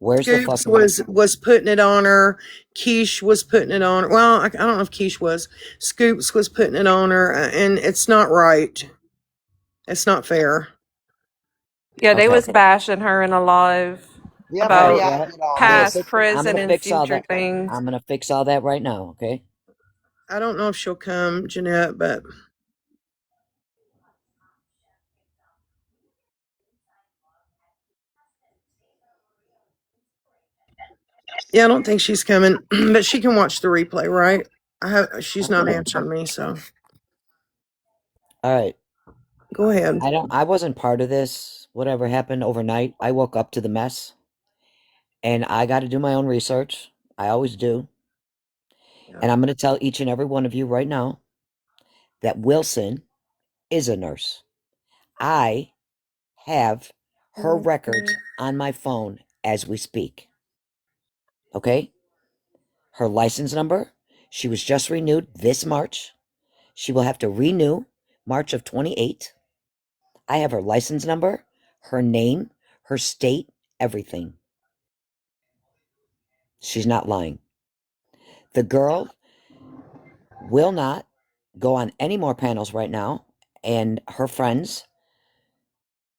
Where's the Scoops fuckery? was putting it on her. Quiche was putting it on her. Well, I don't know if Quiche was. Scoops was putting it on her, and it's not right. It's not fair. Yeah, they Okay. was bashing her in a live Yep, I Okay, about well, reacted on I'm gonna it. past, fix I'm present, gonna and fix all future that. things. I'm gonna fix all that right now, okay? I don't know if she'll come, Jeanette, but Yeah, I don't think she's coming, but she can watch the replay, right? She's not answering me, so All right. go ahead. I wasn't part of this. Whatever happened overnight, I woke up to the mess and I got to do my own research. I always do. Yeah. And I'm going to tell each and every one of you right now that Wilson is a nurse. I have her records on my phone as we speak. Okay? Her license number, she was just renewed this March. She will have to renew March of 28. I have her license number, her name, her state, everything. She's not lying. The girl will not go on any more panels right now, and her friends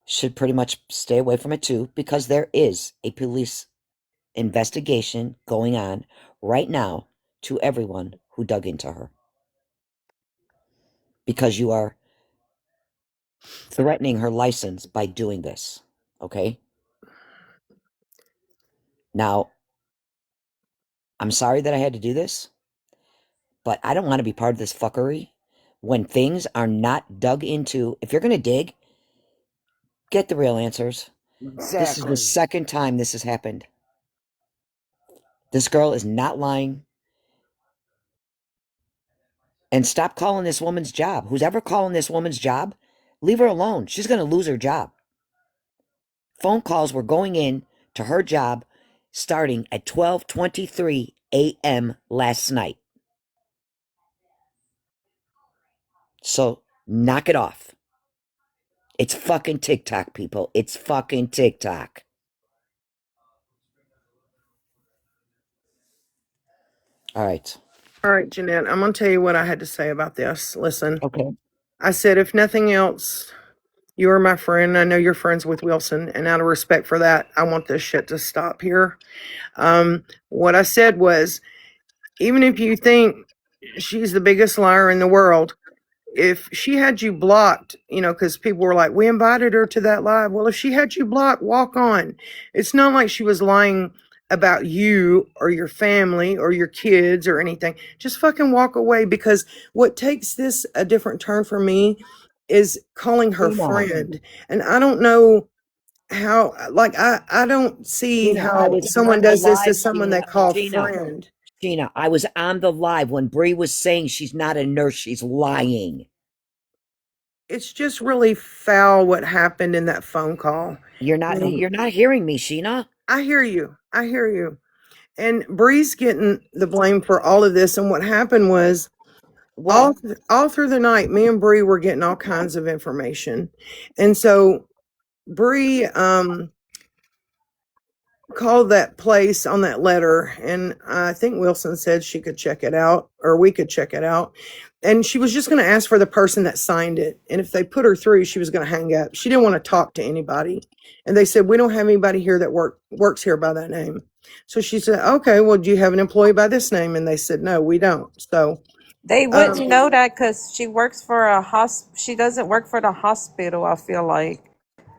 should pretty much stay away from it too, because there is a police investigation going on right now to everyone who dug into her. Because you are threatening her license by doing this. Okay? Now, I'm sorry that I had to do this, but I don't want to be part of this fuckery when things are not dug into. If you're going to dig, get the real answers. This is the second time this has happened. This girl is not lying. And stop calling this woman's job. Who's ever calling this woman's job, leave her alone. She's going to lose her job. Phone calls were going in to her job starting at 12:23 a.m. last night. So knock it off. It's fucking TikTok, people. It's fucking TikTok. All right. All right, Jeanette, I'm going to tell you what I had to say about this. Listen, Okay. I said, if nothing else, you are my friend. I know you're friends with Wilson, and out of respect for that, I want this shit to stop here. What I said was, even if you think she's the biggest liar in the world, if she had you blocked, because people were like, we invited her to that live. Well, if she had you blocked, walk on. It's not like she was lying about you or your family or your kids or anything. Just fucking walk away, because what takes this a different turn for me is calling her friend. And I don't know how, like, I don't see Sheena, I how was someone on the does this to live, someone they Sheena. call Sheena. friend. Sheena, I was on the live when Bree was saying she's not a nurse, she's lying. It's just really foul what happened in that phone call. You're not hearing me, Sheena. I hear you. I hear you. And Bree's getting the blame for all of this. And what happened was Well, all through the night, me and Bree were getting all kinds of information. And so Bree called that place on that letter, and I think Wilson said she could check it out, or we could check it out. And she was just going to ask for the person that signed it. And if they put her through, she was going to hang up. She didn't want to talk to anybody. And they said, we don't have anybody here that works here by that name. So she said, okay, well, do you have an employee by this name? And they said, no, we don't. So They wouldn't know that because she works for she doesn't work for the hospital, I feel like.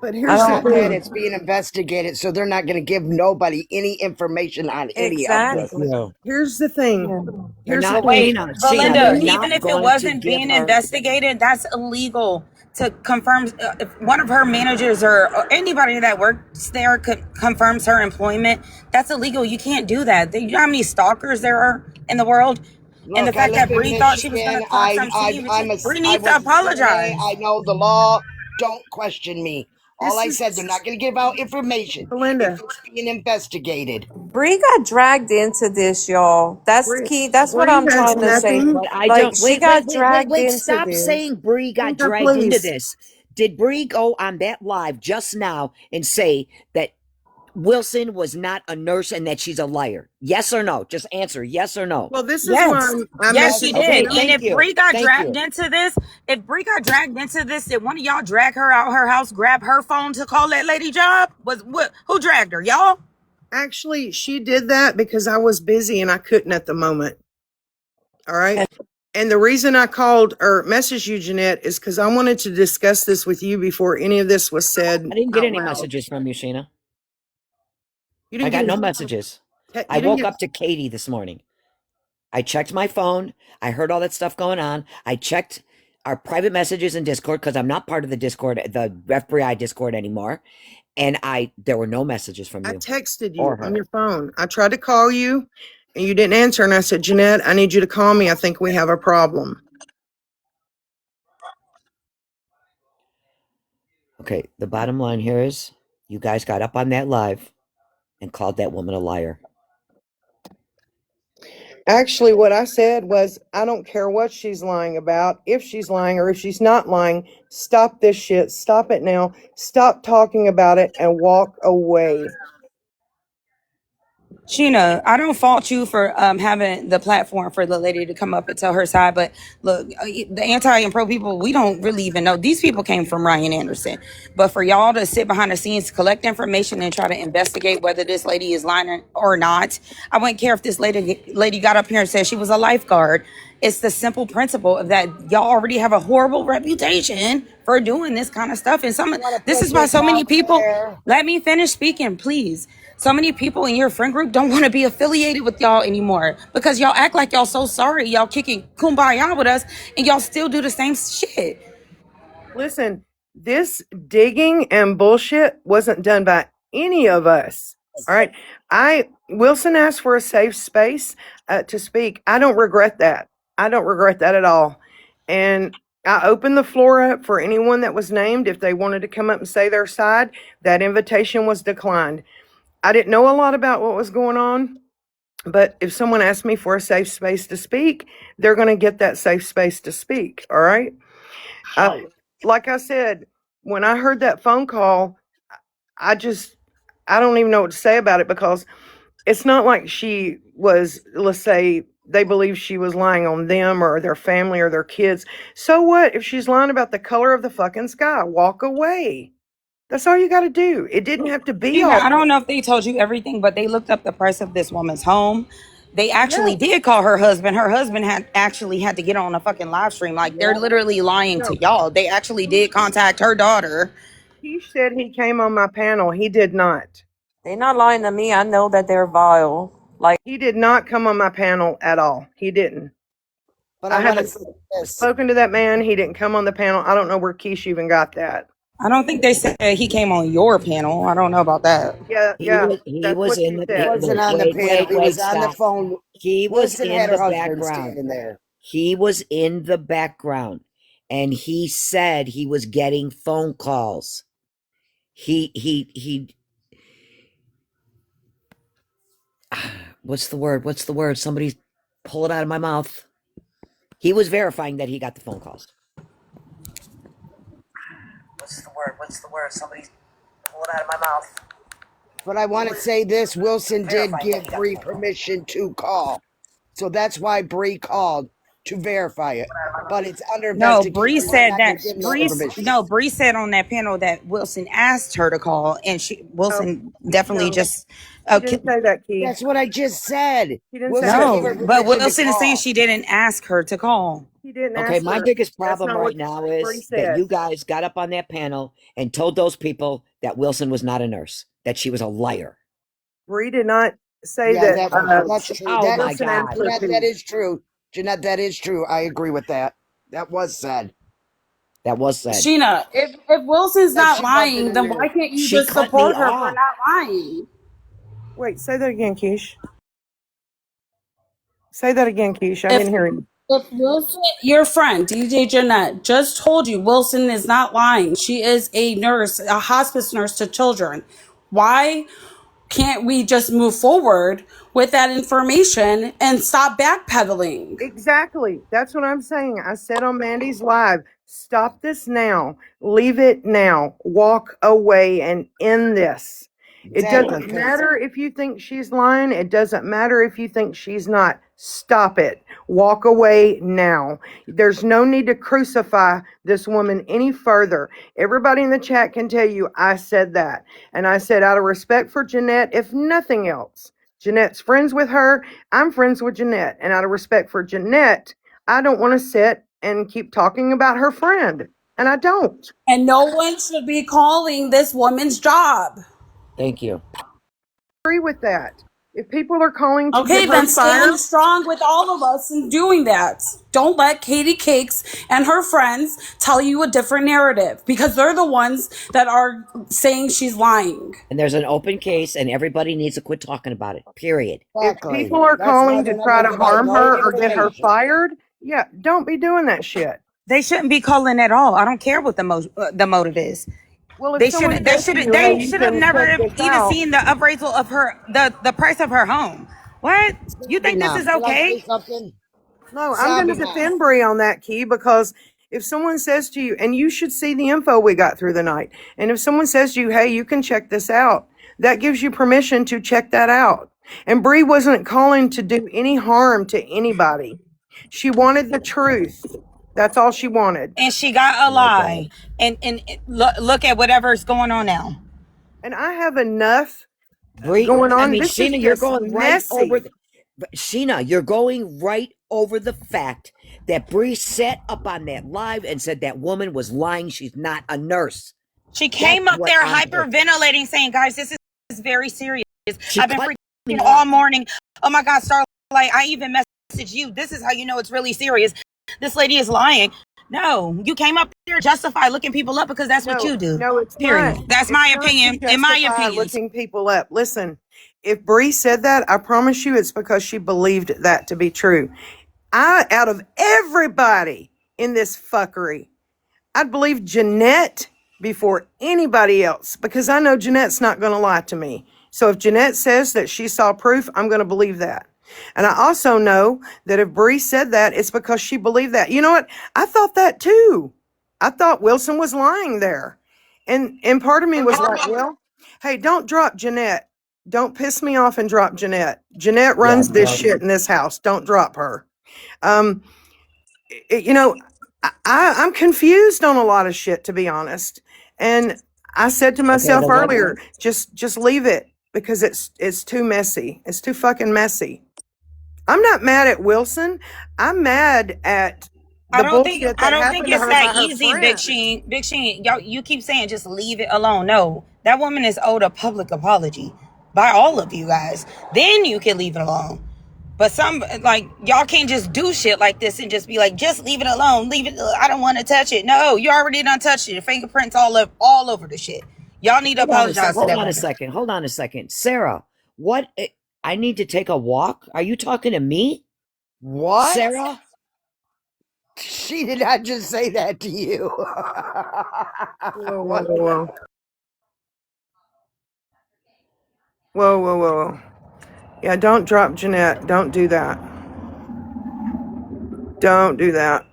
but I here's the don't Said thing. it's being investigated, so they're not going to give nobody any information on any of thank this. exactly. you. Here's the thing. Yeah. They're Here's the not, thing. Sheena, Sheena, Belinda, they're even not if it going to wasn't give being her. investigated, that's illegal to confirm. If one of her managers or anybody that works there confirms her employment, that's illegal. You can't do that. You know how many stalkers there are in the world? And the Look, I fact that live in Bree thought she was going Michigan. to talk some shit, Bree I needs to was a CNA. apologize. I know the law. Don't question me. All This I said, they're is not going to give out information if Belinda. it's being investigated. Bree got dragged into this, y'all. That's Bree, key. That's what Bree I'm has trying to say. nothing. But I Like, don't she got dragged into Stop this. saying Bree got Tinker, dragged into please. this. Did Bree go on that live just now and say that Wilson was not a nurse and that she's a liar? Yes or no? Just answer yes or no. Well, this is why Yes. I Yes, she messaged Okay, did. you. And thank if you. Bree got Thank dragged you. into this, did one of y'all drag her out her house, grab her phone to call that lady job? Who dragged her? Y'all? Actually, she did that because I was busy and I couldn't at the moment. All right. And the reason I called or messaged you, Jeanette, is because I wanted to discuss this with you before any of this was said I didn't get out any loud. messages from you, Sheena. You I didn't got get no messages. I woke up to Katie this morning. I checked my phone. I heard all that stuff going on. I checked our private messages in Discord because I'm not part of the Discord, the FBI Discord anymore. And there were no messages from I you. texted you or her. on your phone. I tried to call you and you didn't answer. And I said, Jeanette, I need you to call me. I think we have a problem. Okay, the bottom line here is you guys got up on that live and called that woman a liar. Actually, what I said was, I don't care what she's lying about, if she's lying or if she's not lying, stop this shit. Stop it now. Stop talking about it and walk away. Sheena, I don't fault you for having the platform for the lady to come up and tell her side, but look, the anti and pro people, we don't really even know. These people came from Ryan Anderson. But for y'all to sit behind the scenes, collect information, and try to investigate whether this lady is lying or not, I wouldn't care if this lady got up here and said she was a lifeguard. It's the simple principle of that y'all already have a horrible reputation for doing this kind of stuff. And this is why so many people, let me finish speaking, please. So many people in your friend group don't want to be affiliated with y'all anymore because y'all act like y'all so sorry. Y'all kicking kumbaya with us and y'all still do the same shit. Listen, this digging and bullshit wasn't done by any of us. All right. Wilson asked for a safe space to speak. I don't regret that. I don't regret that at all. And I opened the floor up for anyone that was named if they wanted to come up and say their side. That invitation was declined. I didn't know a lot about what was going on, but if someone asked me for a safe space to speak, they're going to get that safe space to speak. All right. Like I said, when I heard that phone call, I don't even know what to say about it because it's not like she was, let's say, they believe she was lying on them or their family or their kids. So what if she's lying about the color of the fucking sky? Walk away. That's all you got to do. It didn't have to be all. I don't know if they told you everything, but they looked up the price of this woman's home. They actually did call her husband. Her husband had to get on a fucking live stream. Like they're literally lying to y'all. They actually did contact her daughter. He said he came on my panel. He did not. They're not lying to me. I know that they're vile. Like, He did not come on my panel at all. He didn't. But I I want to haven't say this. spoken to that man. He didn't come on the panel. I don't know where Keish even got that. I don't think they said he came on your panel. I don't know about that. Yeah, He yeah. he That's was what in she the He said. wasn't on the panel. He was on the stop. phone. He was Wilson in had her the husband background. standing there. He was in the background and he said he was getting phone calls. He what's the word? Somebody pull it out of my mouth. He was verifying that he got the phone calls. What's the word? Somebody pull it out of my mouth. But I want to say this. Wilson did give Bree permission to call. So that's why Bree called to verify it. But it's under No, investigation. Bree said that Bree said on that panel that Wilson asked her to call, and Wilson definitely No, just he didn't say that, Key. That's what I just said. He didn't say Wilson that. gave her no, but permission to Wilson is saying call. she didn't ask her to call. He didn't Okay, ask my her. biggest That's problem not right what now Bree is that said. you guys got up on that panel and told those people that Wilson was not a nurse, that she was a liar. Bree did not say Yeah, that. that's true. Oh That, my God. Jeanette, that is true. Jeanette, that is true. I agree with that. That was said. That was said. Sheena, if Wilson's But not she wasn't lying, in then why there. can't you She just cut me support her for off. not lying? Wait, say that again, Keish. Say that again, Keish. I If didn't hear you. if Wilson, your friend DJ Jeanette, just told you Wilson is not lying, she is a nurse, a hospice nurse to children. Why can't we just move forward with that information and stop backpedaling? Exactly. That's what I'm saying. I said on Mandy's live, stop this now. Leave it now. Walk away and end this. It Exactly. doesn't matter if you think she's lying. It doesn't matter if you think she's not. Stop it. Walk away now. There's no need to crucify this woman any further. Everybody in the chat can tell you I said that. And I said out of respect for Jeanette, if nothing else. Jeanette's friends with her. I'm friends with Jeanette. And out of respect for Jeanette, I don't want to sit and keep talking about her friend. And I don't. And no one should be calling this woman's job. Thank you. Agree with that. If people are calling to Okay, get her then stand fired, strong with all of us in doing that. Don't let Katie Cakes and her friends tell you a different narrative because they're the ones that are saying she's lying. And there's an open case, and everybody needs to quit talking about it. Period. if Exactly. people are That's why calling to they're not try going to to provide harm no her or get her information. fired, yeah, don't be doing that shit. They shouldn't be calling at all. I don't care what the motive is. Well, if They someone should they says to should you, "Hey, they you should have can check never this even out," seen the appraisal of her the price of her home. What? You think this Now, is can I say okay? something? no, I'm going to Sabina. defend Bree on that, Key, because if someone says to you, and you should see the info we got through the night, and if someone says to you, "Hey, you can check this out," that gives you permission to check that out. And Bree wasn't calling to do any harm to anybody. She wanted the truth. That's all she wanted. And she got a Oh my God. lie. And look at whatever's going on now. And I have enough Bree, going I on. mean, This is Sheena, you're just going right over. messy. Sheena, you're going right over the fact that Bree sat up on that live and said that woman was lying. She's not a nurse. She That's came up what there I'm here for. hyperventilating, saying, "Guys, this is very serious. She I've been cut me freaking all off. morning. Oh my God, Starlight, I even messaged you. This is how you know it's really serious. This lady is lying." No, you came up there justify looking people up because that's what No, you do. no, it's not. Period. That's It's my not to opinion. In my justify opinion. looking people up. Listen, if Bree said that, I promise you it's because she believed that to be true. Out of everybody in this fuckery, I'd believe Jeanette before anybody else because I know Jeanette's not going to lie to me. So if Jeanette says that she saw proof, I'm going to believe that. And I also know that if Bree said that, it's because she believed that. You know what? I thought that too. I thought Wilson was lying there. And part of me was like, well, hey, don't drop Jeanette. Don't piss me off and drop Jeanette. Jeanette Yeah, runs this shit in this house. Don't drop her. Um, you know, I'm confused on a lot of shit, to be honest. And I said to okay. myself The one, earlier, just leave it because it's too messy. It's too fucking messy. I'm not mad at Wilson. I'm mad at the bullshit I that don't think happened to it's her by that her easy, Big friend. Sheen. Big Sheen, y'all, you keep saying just leave it alone. No, that woman is owed a public apology by all of you guys. Then you can leave it alone. But some like y'all can't just do shit like this and just be like, just leave it alone. Leave it. I don't want to touch it. No, you already done touched it. Your fingerprints all over the shit. Y'all need to hold on a second. apologize to Hold that on a woman. second. Hold on a second. Sarah, what? I need to take a walk. Are you talking to me, What? Sarah? She did not just say that to you. Whoa, whoa, What? whoa, whoa. Whoa, whoa, whoa, whoa. Yeah, don't drop Jeanette. Don't do that. Don't do that.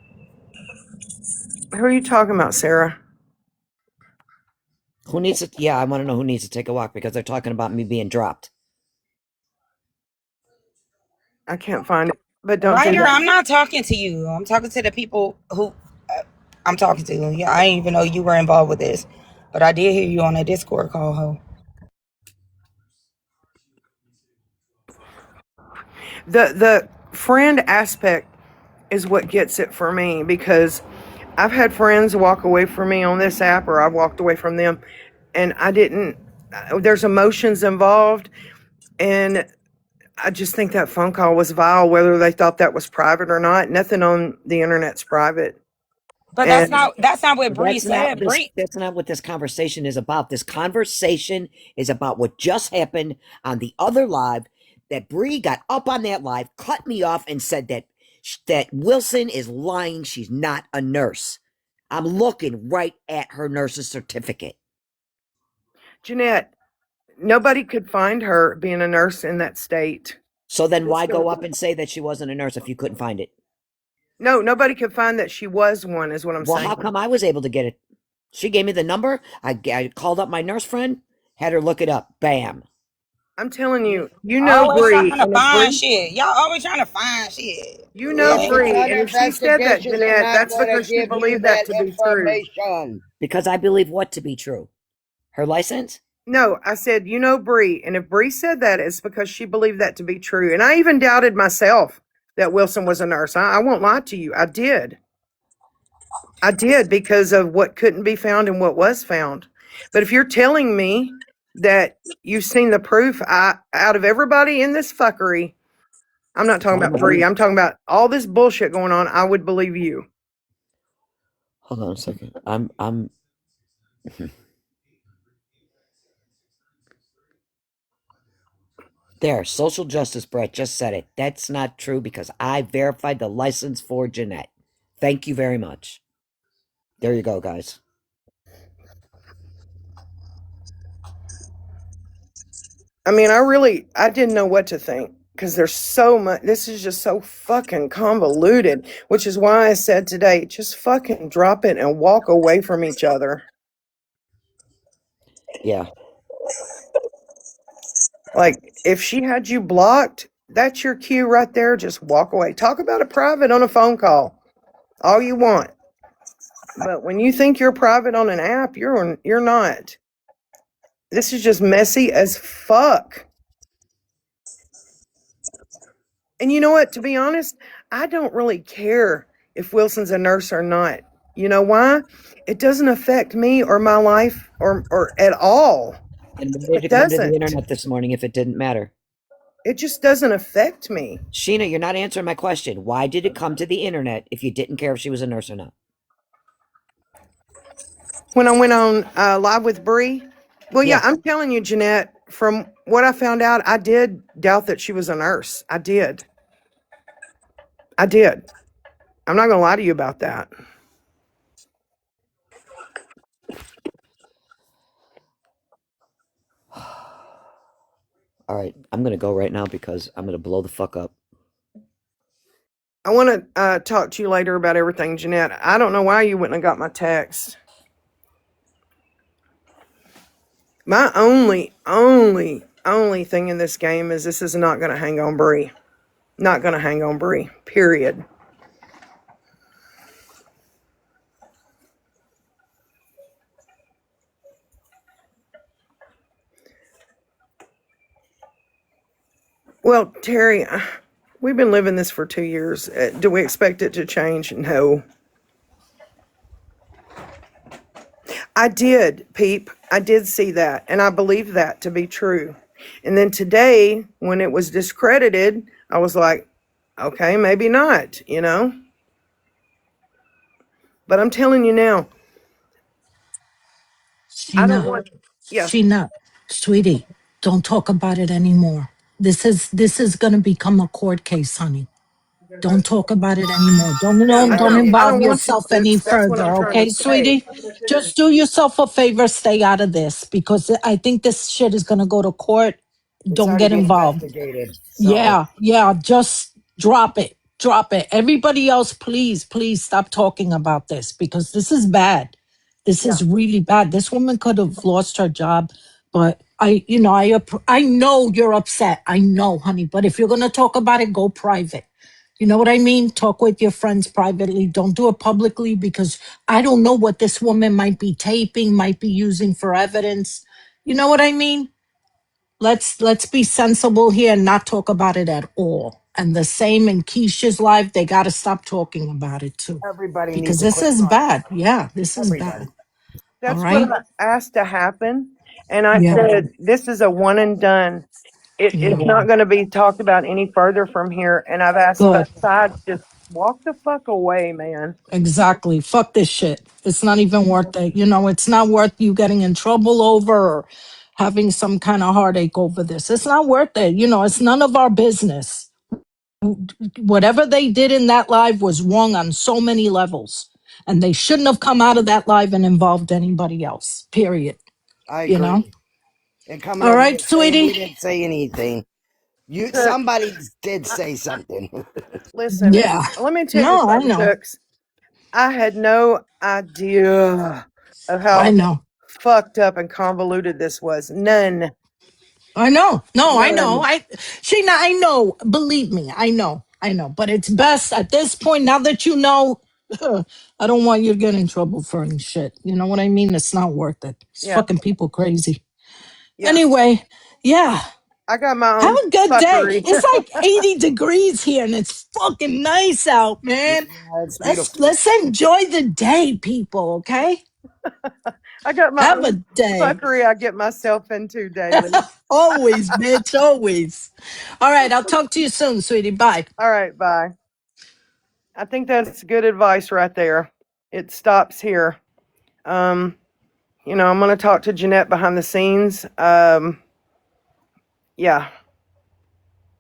Who are you talking about, Sarah? Who needs to? Yeah, I want to know who needs to take a walk because they're talking about me being dropped. I can't find it, but don't do Right here, that. I'm not talking to you. I'm talking to the people who I'm talking to. Yeah, I didn't even know you were involved with this, but I did hear you on a Discord call, ho. The friend aspect is what gets it for me because I've had friends walk away from me on this app or I've walked away from them and I didn't there's emotions involved and I just think that phone call was vile whether they thought that was private or not. Nothing on the internet's private. But And that's not what Bree That's not said. this. Bree, That's not what this conversation is about. This conversation is about what just happened on the other live. That Bree got up on that live, cut me off, and said that Wilson is lying. She's not a nurse. I'm looking right at her nurse's certificate. Jeanette, nobody could find her being a nurse in that state. So then, why go up and say that she wasn't a nurse if you couldn't find it? No, nobody could find that she was one, is what I'm Well, saying. how come I was able to get it? She gave me the number. I called up my nurse friend, had her look it up. Bam. I'm telling you, you know always Bree, trying to and if find Bree, shit. Y'all always trying to find shit. you know If it's Bree, an and if she said that, investigation, they're Jeanette, not that's going to because she give you believed that that to be true. information. Because I believe what to be true? Her license? No, I said, you know Bree, and if Bree said that, it's because she believed that to be true. And I even doubted myself that Wilson was a nurse. I won't lie to you. I did. I did because of what couldn't be found and what was found. But if you're telling me that you've seen the proof. Out of everybody in this fuckery, I'm not talking about Bree. I'm talking about all this bullshit going on. I would believe you. Hold on a second. I'm there. Social justice Brett just said it. That's not true because I verified the license for Jeanette. Thank you very much. There you go, guys. I mean, I didn't know what to think because there's so much. This is just so fucking convoluted, which is why I said today, just fucking drop it and walk away from each other. Yeah. Like, if she had you blocked, that's your cue right there. Just walk away. Talk about it private on a phone call, all you want. But when you think you're private on an app, you're not. This is just messy as fuck. And you know what? To be honest, I don't really care if Wilson's a nurse or not. You know why? It doesn't affect me or my life or at all. And why did It it come to the doesn't. internet this morning if it didn't matter? It just doesn't affect me. Sheena, you're not answering my question. Why did it come to the internet if you didn't care if she was a nurse or not? When I went on live with Bree, well, yeah, I'm telling you, Jeanette, from what I found out, I did doubt that she was a nurse. I did. I'm not going to lie to you about that. All right, I'm going to go right now because I'm going to blow the fuck up. I want to talk to you later about everything, Jeanette. I don't know why you wouldn't have got my text. My only thing in this game is this is not going to hang on Bree. Not going to hang on Bree, period. Well, Terry, we've been living this for 2 years. Do we expect it to change? No. I did, Peep. I did see that, and I believe that to be true. And then today, when it was discredited, I was like, okay, maybe not, you know? But I'm telling you now, I don't Sheena, want, yeah, Sheena, sweetie, don't talk about it anymore. This is gonna become a court case, honey. Don't talk about it anymore. Don't yeah, don't I don't know. I involve don't want you yourself any to. That's what I'm further, trying to okay, say. sweetie? Just do yourself a favor, stay out of this because I think this shit is gonna go to court. It's Don't already get being involved. investigated. So Yeah, just drop it. Drop it. Everybody else, please stop talking about this because this is bad. This Yeah. is really bad. This woman could have lost her job, but I know you're upset. I know, honey, but if you're going to talk about it, go private. You know what I mean? Talk with your friends privately. Don't do it publicly because I don't know what this woman might be taping, might be using for evidence. You know what I mean? Let's be sensible here and not talk about it at all. And the same in Keisha's life, they got to stop talking about it too, everybody needs because to this quit is talking. bad. Yeah, this is bad. Everybody. All That's what right. I asked to happen. And I Yeah, said, this is a one and done. It's yeah. not going to be talked about any further from here. And I've asked Good. both sides, just walk the fuck away, man. Exactly. Fuck this shit. It's not even worth it. It's not worth you getting in trouble over or having some kind of heartache over this. It's not worth it. It's none of our business. Whatever they did in that live was wrong on so many levels. And they shouldn't have come out of that live and involved anybody else. Period. I You know? agree. And coming All over right, here saying we sweetie. didn't say anything. Look, Somebody did say something. listen, Yeah. let me tell you No, I something, know. Tooks. I had no idea of I how know. fucked up and convoluted this was. None. I know. No, I know. None. Sheena, I know. Believe me, I know. I know. But it's best at this point, now that you know, I don't want you to get in trouble for any shit. You know what I mean? It's not worth it. It's Yeah. fucking people crazy. Yeah. Anyway, yeah. I got my Have own a good day. fuckery. It's like 80 degrees here and it's fucking nice out, man. Yeah, it's Let's beautiful. let's enjoy the day, people, okay? I got my Have a own day. fuckery I get myself into daily. Always, bitch, always. All right, I'll talk to you soon, sweetie. Bye. All right, bye. I think that's good advice right there. It stops here. I'm going to talk to Jeanette behind the scenes. Yeah,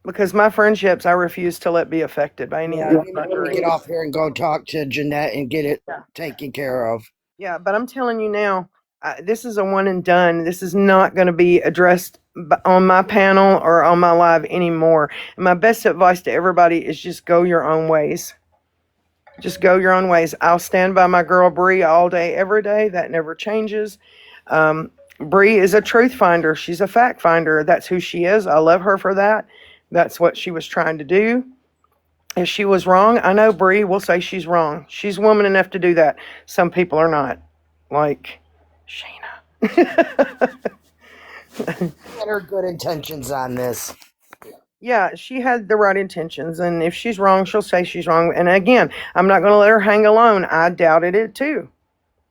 because my friendships, I refuse to let be affected by any of Yeah, this you might want to get fuckery. off here and go talk to Jeanette and get it taken care of. Yeah, but I'm telling you now, this is a one and done. This is not going to be addressed on my panel or on my live anymore. And my best advice to everybody is just go your own ways. Just go your own ways. I'll stand by my girl Bree all day, every day. That never changes. Bree is a truth finder. She's a fact finder. That's who she is. I love her for that. That's what she was trying to do. If she was wrong, I know Bree will say she's wrong. She's woman enough to do that. Some people are not. Like Shena. And her good intentions on this. Yeah, she had the right intentions, and if she's wrong, she'll say she's wrong. And again, I'm not going to let her hang alone. I doubted it too.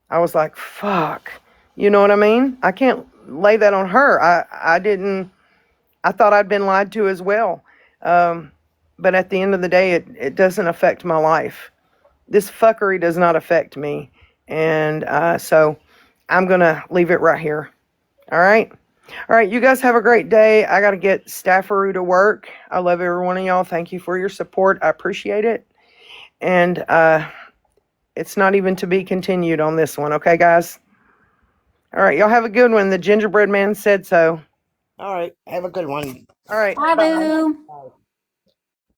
I was like, fuck. You know what I mean? I can't lay that on her. I didn't, I thought I'd been lied to as well. But at the end of the day, it doesn't affect my life. This fuckery does not affect me. And so I'm going to leave it right here. All right. All right. You guys have a great day. I got to get Staffaroo to work. I love every one of y'all. Thank you for your support. I appreciate it. And it's not even to be continued on this one. Okay, guys? All right. Y'all have a good one. The gingerbread man said so. All right. Have a good one. All right. Bye, Bye. boo.